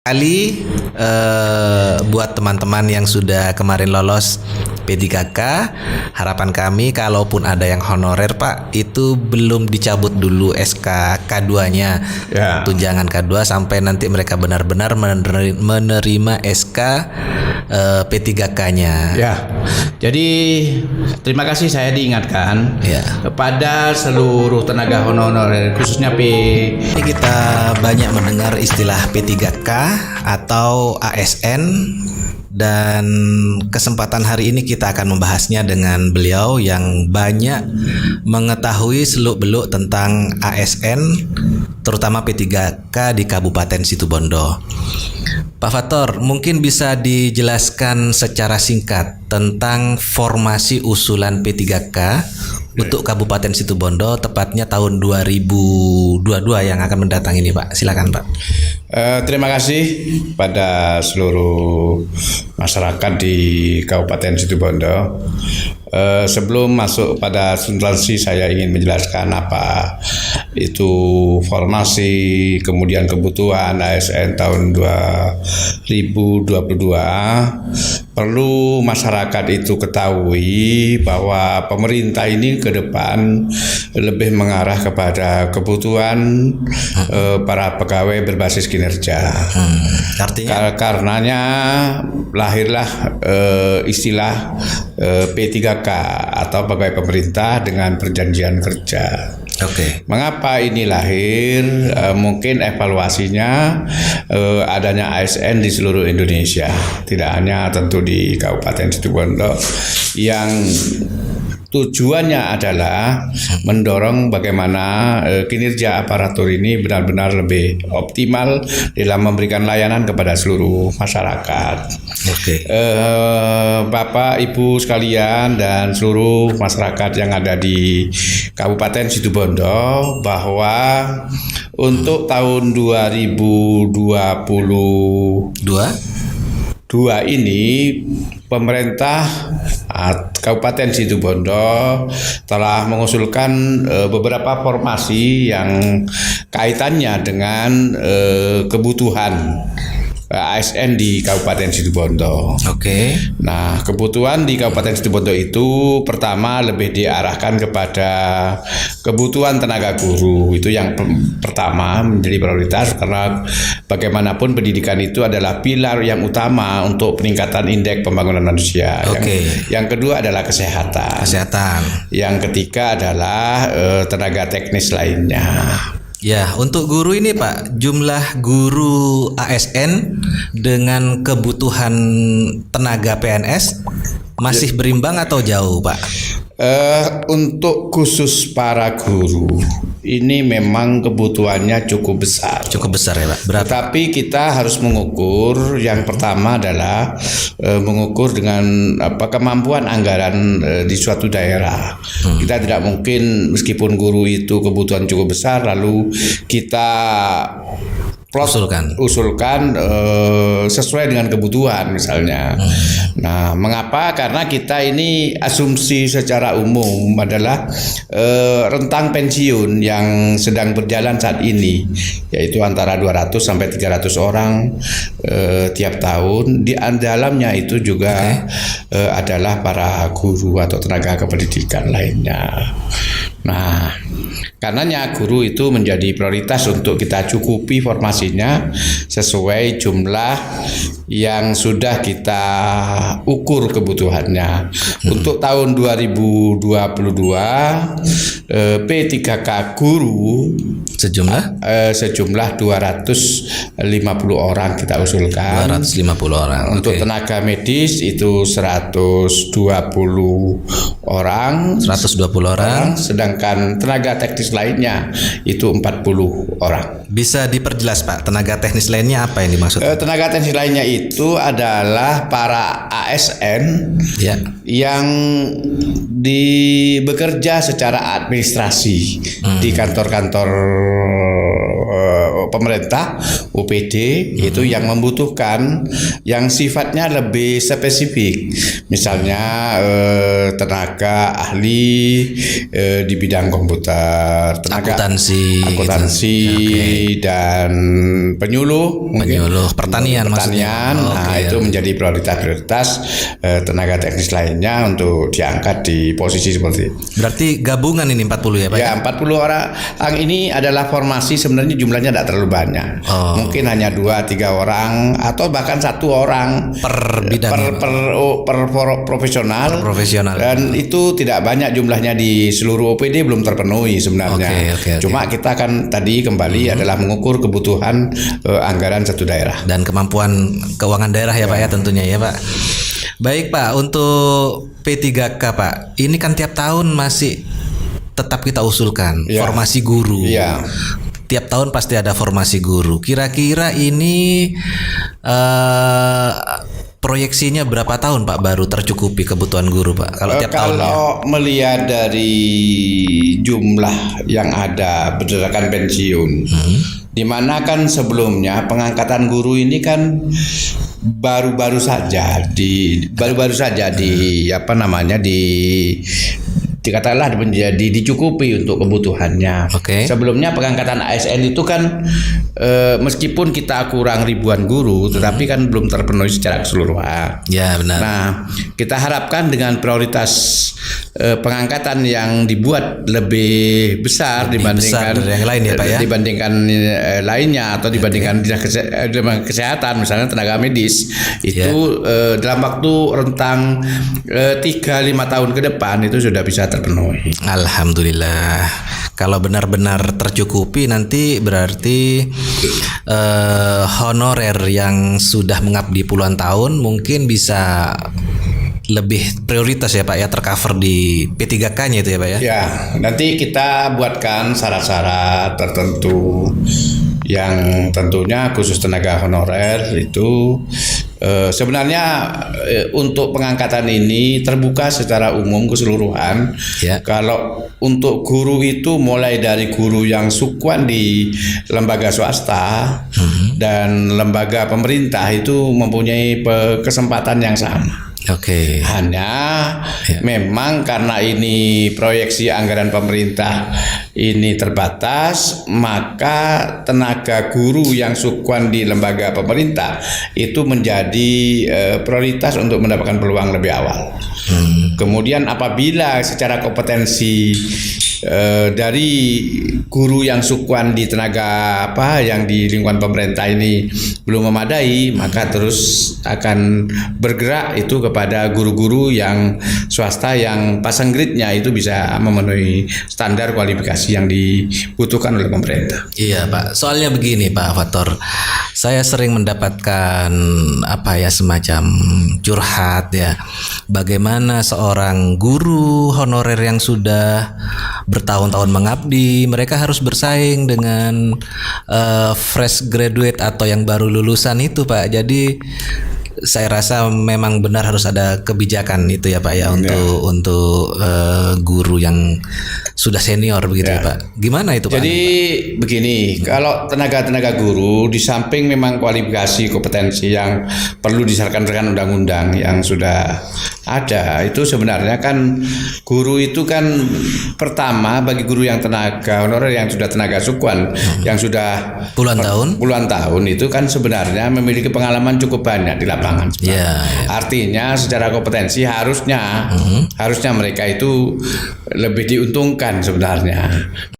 Kali buat teman-teman yang sudah kemarin lolos P3K, harapan kami kalaupun ada yang honorer Pak, itu belum dicabut dulu SK K2-nya, Ya. tunjangan K2 sampai nanti mereka benar-benar menerima SK P3K-nya. Ya, jadi terima kasih saya diingatkan Ya. kepada seluruh tenaga honorer khususnya Ini kita banyak mendengar istilah P3K atau ASN, dan kesempatan hari ini kita akan membahasnya dengan beliau yang banyak mengetahui seluk-beluk tentang ASN, terutama P3K di Kabupaten Situbondo. Pak Fator, mungkin bisa dijelaskan secara singkat tentang formasi usulan P3K untuk Kabupaten Situbondo, tepatnya tahun 2022 yang akan mendatang ini, Pak. Silakan, Pak. Terima kasih pada seluruh masyarakat di Kabupaten Situbondo. Sebelum masuk pada substansi, saya ingin menjelaskan apa itu formasi kemudian kebutuhan ASN tahun 2022. Perlu masyarakat itu ketahui bahwa pemerintah ini ke depan lebih mengarah kepada kebutuhan para pegawai berbasis kinerja. Artinya? Karenanya lahirlah istilah P3K atau pegawai pemerintah dengan perjanjian kerja. Oke. Mengapa ini lahir? Mungkin evaluasinya adanya ASN di seluruh Indonesia, tidak hanya tentu di Kabupaten Situbondo, yang tujuannya adalah mendorong bagaimana kinerja aparatur ini benar-benar lebih optimal dalam memberikan layanan kepada seluruh masyarakat. Oke. Bapak, Ibu sekalian dan seluruh masyarakat yang ada di Kabupaten Situbondo, bahwa untuk tahun 2022 ini pemerintah Kabupaten Situbondo telah mengusulkan beberapa formasi yang kaitannya dengan kebutuhan ASN di Kabupaten Situbondo. Oke. Nah, kebutuhan di Kabupaten Situbondo itu pertama lebih diarahkan kepada kebutuhan tenaga guru. Itu yang pertama menjadi prioritas, karena bagaimanapun pendidikan itu adalah pilar yang utama untuk peningkatan indeks pembangunan manusia. Oke. Yang kedua adalah kesehatan. Yang ketiga adalah tenaga teknis lainnya. Ya, untuk guru ini Pak, jumlah guru ASN dengan kebutuhan tenaga PNS masih berimbang atau jauh, Pak? Untuk khusus para guru ini memang kebutuhannya cukup besar. Cukup besar ya, Pak. Berapa? Tapi kita harus mengukur. Yang pertama adalah mengukur dengan kemampuan anggaran di suatu daerah. Kita tidak mungkin, meskipun guru itu kebutuhan cukup besar, lalu kita usulkan sesuai dengan kebutuhan misalnya. Nah, mengapa? Karena kita ini asumsi secara umum adalah rentang pensiun yang sedang berjalan saat ini, yaitu antara 200 sampai 300 orang tiap tahun. Di dalamnya itu juga adalah para guru atau tenaga kependidikan lainnya. Nah, karenanya guru itu menjadi prioritas untuk kita cukupi formasinya sesuai jumlah yang sudah kita ukur kebutuhannya. Untuk tahun 2022 P3K guru sejumlah 250 orang kita usulkan. 250 orang. Untuk tenaga medis itu 120 orang. 120 orang. Sedangkan tenaga teknis lainnya itu 40 orang. Bisa diperjelas Pak, tenaga teknis lainnya apa yang dimaksud? Tenaga teknis lainnya itu adalah para ASN yang bekerja secara administrasi di kantor-kantor pemerintah UPD itu yang membutuhkan yang sifatnya lebih spesifik, misalnya tenaga ahli di bidang komputer, tenaga akuntansi gitu. Dan penyuluh pertanian itu menjadi prioritas tenaga teknis lainnya untuk diangkat di posisi seperti itu. Berarti gabungan ini 40 ya Pak? Ya, 40 orang ini adalah formasi, sebenarnya jumlahnya tidak terlalu banyak. Mungkin hanya 2-3 orang atau bahkan 1 orang per bidang per profesional. Dan itu tidak banyak jumlahnya di seluruh OPD, belum terpenuhi sebenarnya. Cuma kita kan tadi kembali adalah mengukur kebutuhan anggaran satu daerah dan kemampuan keuangan daerah ya Pak ya tentunya ya Pak. Baik Pak, untuk P3K Pak, ini kan tiap tahun masih tetap kita usulkan formasi guru. Tiap tahun pasti ada formasi guru. Kira-kira ini proyeksinya berapa tahun Pak baru tercukupi kebutuhan guru Pak? Kalau tiap tahun. Kalau melihat dari jumlah yang ada berdasarkan pensiun, di mana kan sebelumnya pengangkatan guru ini kan baru-baru saja dikatakanlah menjadi dicukupi untuk kebutuhannya. Sebelumnya pengangkatan ASN itu kan meskipun kita kurang ribuan guru, tetapi kan belum terpenuhi secara keseluruhan. Ya benar. Nah, kita harapkan dengan prioritas pengangkatan yang dibuat lebih besar dibandingkan yang lain ya Pak ya. Dibandingkan lainnya atau dibandingkan dinas kesehatan, misalnya tenaga medis itu dalam waktu rentang 3-5 tahun ke depan itu sudah bisa terpenuhi. Alhamdulillah. Kalau benar-benar tercukupi nanti berarti honorer yang sudah mengabdi puluhan tahun mungkin bisa lebih prioritas ya Pak ya, tercover di P3K-nya itu ya Pak ya. Ya, nanti kita buatkan syarat-syarat tertentu yang tentunya khusus tenaga honorer itu sebenarnya untuk pengangkatan ini terbuka secara umum keseluruhan. Kalau untuk guru itu mulai dari guru yang sukuan di lembaga swasta dan lembaga pemerintah itu mempunyai kesempatan yang sama. Hanya memang karena ini proyeksi anggaran pemerintah ini terbatas, maka tenaga guru yang sukuan di lembaga pemerintah itu menjadi prioritas untuk mendapatkan peluang lebih awal. Kemudian apabila secara kompetensi dari guru yang sukuan di tenaga yang di lingkungan pemerintah ini belum memadai, maka terus akan bergerak itu kepada guru-guru yang swasta yang passing grade-nya itu bisa memenuhi standar kualifikasi yang dibutuhkan oleh pemerintah. Iya Pak, soalnya begini Pak Fator, saya sering mendapatkan semacam curhat ya, bagaimana seorang guru honorer yang sudah bertahun-tahun mengabdi, mereka harus bersaing dengan fresh graduate atau yang baru lulusan itu Pak. Jadi saya rasa memang benar harus ada kebijakan itu ya Pak ya untuk guru yang sudah senior begitu ya Pak. Gimana itu Pak? Jadi begini, kalau tenaga guru di samping memang kualifikasi kompetensi yang perlu disyaratkan undang-undang yang sudah ada, itu sebenarnya kan guru itu kan pertama bagi guru yang tenaga honorer yang sudah tenaga sukuan yang sudah puluhan tahun itu kan sebenarnya memiliki pengalaman cukup banyak di lapangan. Artinya secara kompetensi harusnya mereka itu lebih diuntungkan sebenarnya.